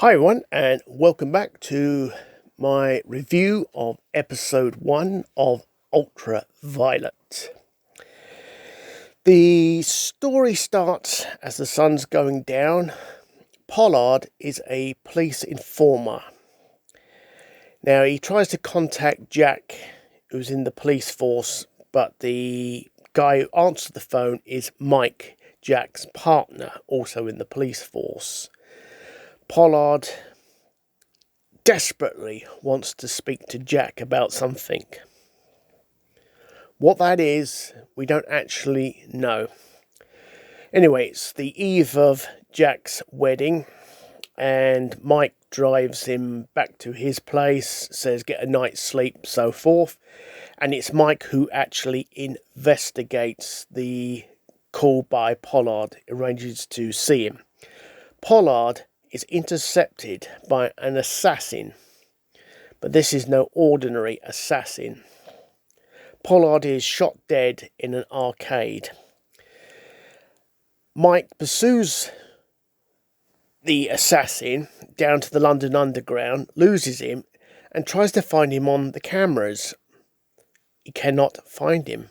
Hi everyone, and welcome back to my review of episode 1 of Ultraviolet. The story starts as the sun's going down. Pollard is a police informer. Now he tries to contact Jack, who's in the police force, but the guy who answers the phone is Mike, Jack's partner, also in the police force. Pollard desperately wants to speak to Jack about something. What that is, we don't actually know. Anyway, it's the eve of Jack's wedding, and Mike drives him back to his place, says get a night's sleep, so forth. And it's Mike who actually investigates the call by Pollard, arranges to see him. Pollard is intercepted by an assassin, but this is no ordinary assassin. Pollard is shot dead in an arcade. Mike pursues the assassin down to the London Underground, loses him, and tries to find him on the cameras. He cannot find him.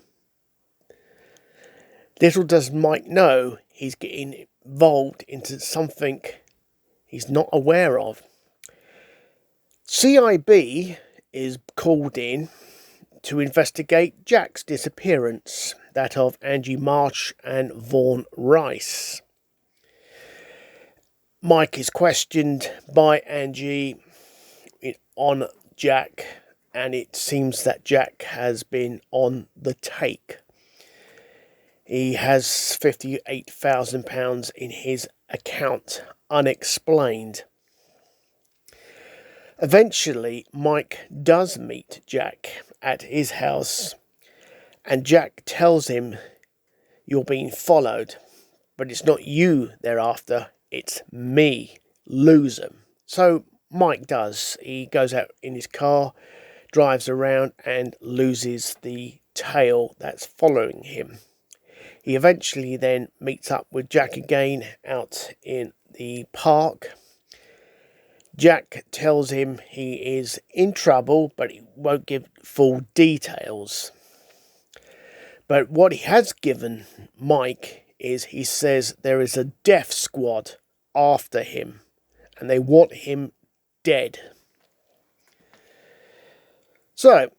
Little does Mike know he's getting involved into something he's not aware of. CIB is called in to investigate Jack's disappearance, that of Angie Marsh and Vaughan Rice. Mike is questioned by Angie on Jack, and it seems that Jack has been on the take. He has £58,000 in his account, unexplained. Eventually, Mike does meet Jack at his house, and Jack tells him, "You're being followed, but it's not you they're after, it's me, loser." So Mike does. He goes out in his car, drives around, and loses the tail that's following him. He eventually then meets up with Jack again out in the park. Jack tells him he is in trouble, but he won't give full details. But what he has given Mike is, he says there is a death squad after him, and they want him dead. So,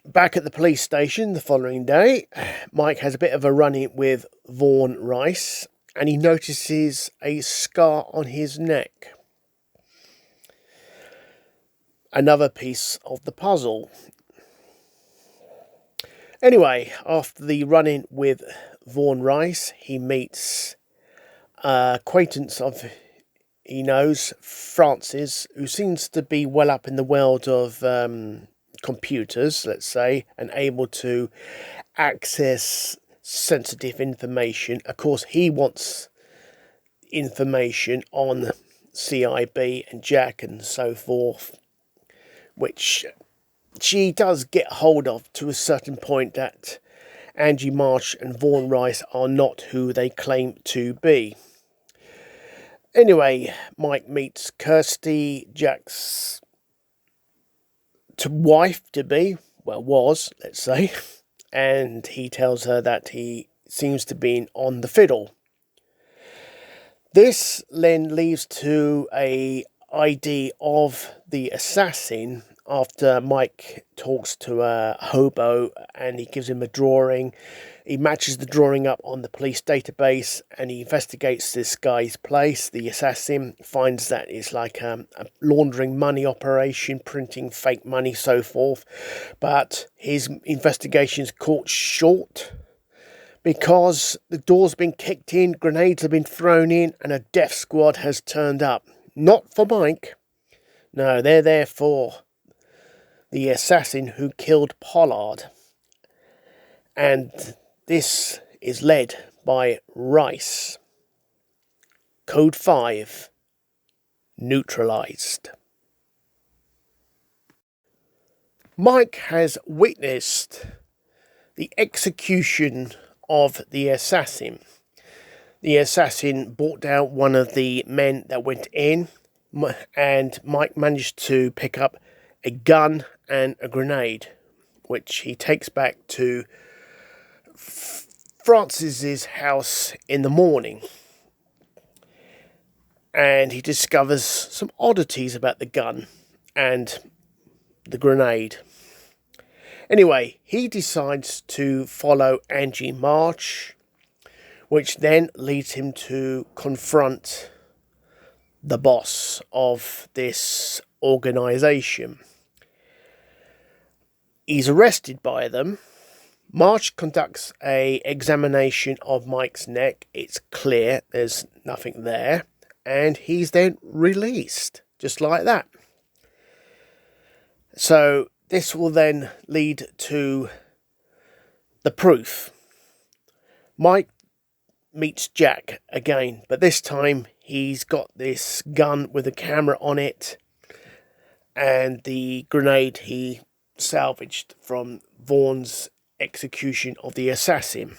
back at the police station the following day, Mike has a bit of a run-in with Vaughan Rice, and he notices a scar on his neck. Another piece of the puzzle. Anyway, after the run-in with Vaughan Rice, he meets an acquaintance of he knows, Francis, who seems to be well up in the world of computers, let's say, and able to access sensitive information. Of course, he wants information on CIB and Jack and so forth, which she does get hold of to a certain point, that Angie Marsh and Vaughan Rice are not who they claim to be. Anyway, Mike meets Kirsty, Jack's wife-to-be, well, was, let's say, and he tells her that he seems to be on the fiddle. This then leads to a ID of the assassin after Mike talks to a hobo and he gives him a drawing. He matches the drawing up on the police database and he investigates this guy's place. The assassin finds that it's like a laundering money operation, printing fake money, so forth. But his investigation's caught short because the door's been kicked in, grenades have been thrown in, and a death squad has turned up. Not for Mike. No, they're there for the assassin who killed Pollard. And this is led by Rice. Code 5. Neutralized. Mike has witnessed the execution of the assassin. The assassin brought down one of the men that went in, and Mike managed to pick up a gun and a grenade, which he takes back to Francis's house in the morning. And he discovers some oddities about the gun and the grenade. Anyway, he decides to follow Angie March, which then leads him to confront the boss of this organisation. He's arrested by them. March conducts an examination of Mike's neck. It's clear there's nothing there. And he's then released, just like that. So this will then lead to the proof. Mike meets Jack again, but this time he's got this gun with a camera on it and the grenade he salvaged from Vaughn's execution of the assassin.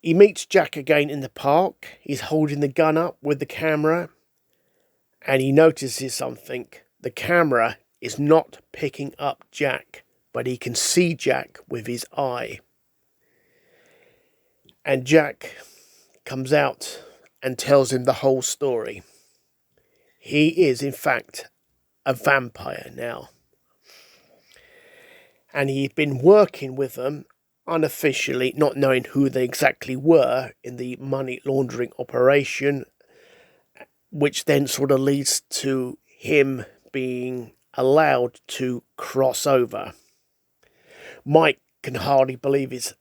He meets Jack again in the park. He's holding the gun up with the camera and he notices something. The camera is not picking up Jack, but he can see Jack with his eye. And Jack comes out and tells him the whole story. He is, in fact, a vampire now. And he'd been working with them unofficially, not knowing who they exactly were, in the money laundering operation, which then sort of leads to him being allowed to cross over. Mike can hardly believe his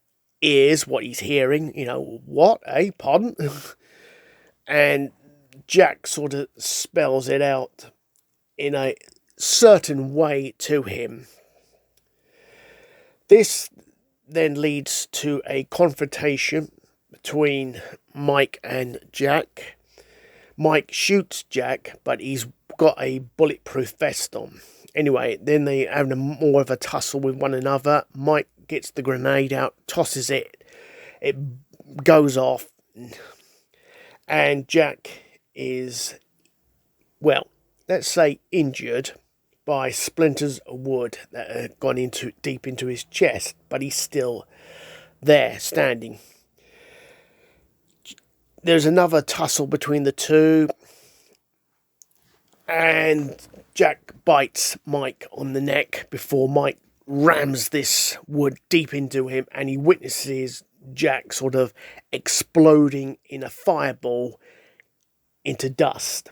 ears, what he's hearing. You know, what? Pardon? And Jack sort of spells it out in a certain way to him. This then leads to a confrontation between Mike and Jack. Mike shoots Jack, but he's got a bulletproof vest on. Anyway, then they have more of a tussle with one another. Mike gets the grenade out, tosses it. It goes off. And Jack is, well, let's say injured by splinters of wood that have gone deep into his chest, but he's still there, standing. There's another tussle between the two, and Jack bites Mike on the neck before Mike rams this wood deep into him, and he witnesses Jack sort of exploding in a fireball into dust.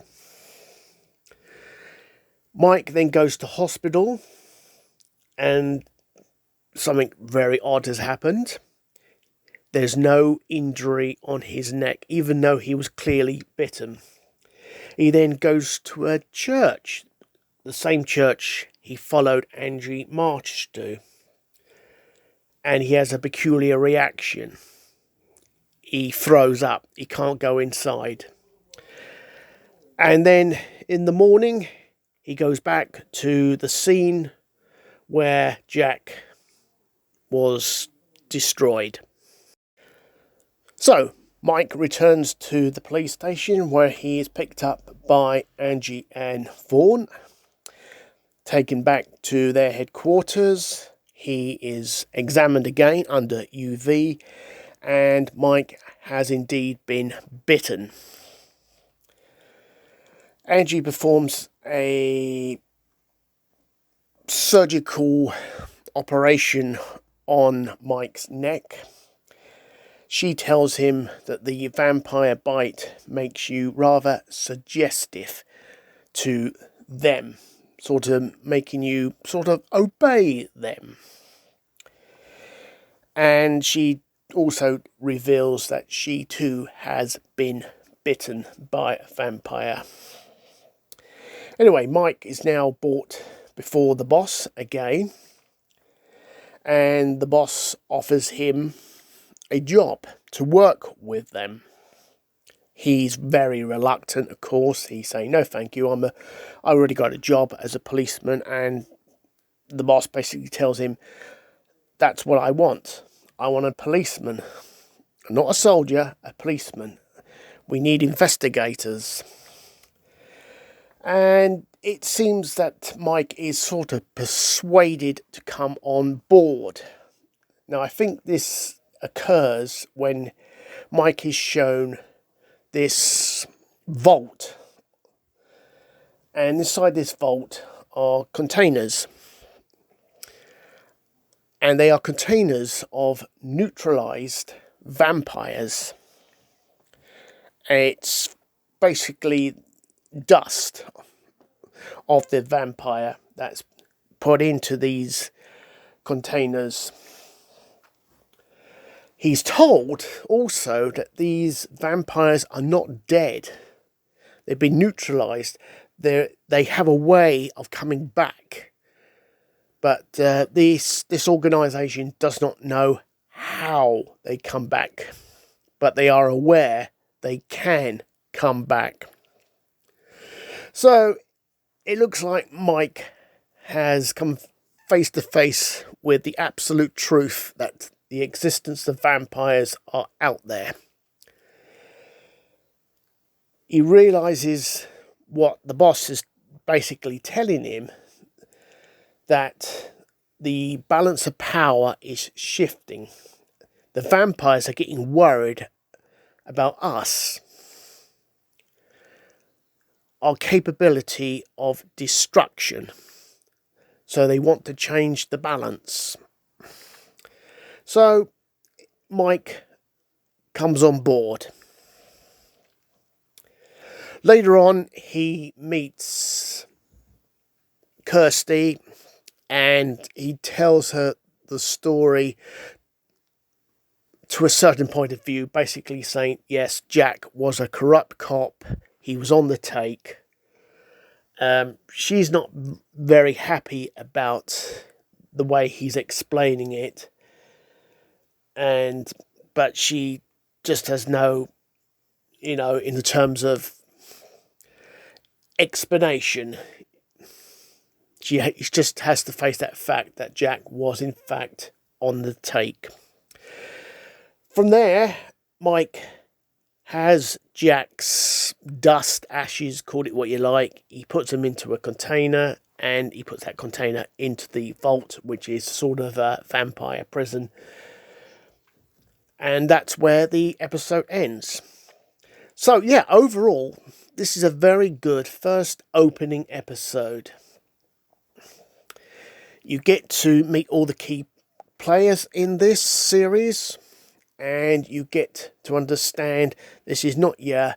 Mike then goes to hospital, and something very odd has happened. There's no injury on his neck, even though he was clearly bitten. He then goes to a church, the same church he followed Angie March to, and he has a peculiar reaction. He throws up. He can't go inside. And then in the morning, he goes back to the scene where Jack was destroyed. So, Mike returns to the police station where he is picked up by Angie and Vaughn, taken back to their headquarters. He is examined again under UV, and Mike has indeed been bitten. Angie performs a surgical operation on Mike's neck. She tells him that the vampire bite makes you rather suggestive to them, sort of making you sort of obey them. And she also reveals that she too has been bitten by a vampire. Anyway, Mike is now brought before the boss again, and the boss offers him a job to work with them. He's very reluctant, of course. He's saying, no, thank you. I already got a job as a policeman, and the boss basically tells him, that's what I want. I want a policeman. Not a soldier, a policeman. We need investigators. And it seems that Mike is sort of persuaded to come on board. Now, I think this occurs when Mike is shown this vault. And inside this vault are containers. And they are containers of neutralized vampires. It's basically dust of the vampire that's put into these containers. He's told also that these vampires are not dead. They've been neutralized. They have a way of coming back. But this organisation does not know how they come back. But they are aware they can come back. So it looks like Mike has come face to face with the absolute truth that the existence of vampires are out there. He realises what the boss is basically telling him, that the balance of power is shifting. The vampires are getting worried about us, our capability of destruction. So they want to change the balance. So Mike comes on board. Later on, he meets Kirsty and he tells her the story to a certain point of view, basically saying, yes, Jack was a corrupt cop. He was on the take. She's not very happy about the way he's explaining it. But she just has no, in the terms of explanation, she just has to face that fact that Jack was in fact on the take. From there, Mike has Jack's dust, ashes, call it what you like. He puts them into a container and he puts that container into the vault, which is sort of a vampire prison. And that's where the episode ends. So yeah, overall, this is a very good first opening episode. You get to meet all the key players in this series, and you get to understand this is not your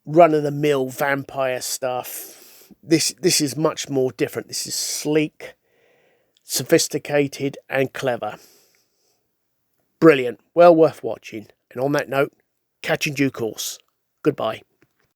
run-of-the-mill vampire stuff. This is much more different. This is sleek, sophisticated, and clever. Brilliant. Well worth watching. And on that note, catch in due course. Goodbye.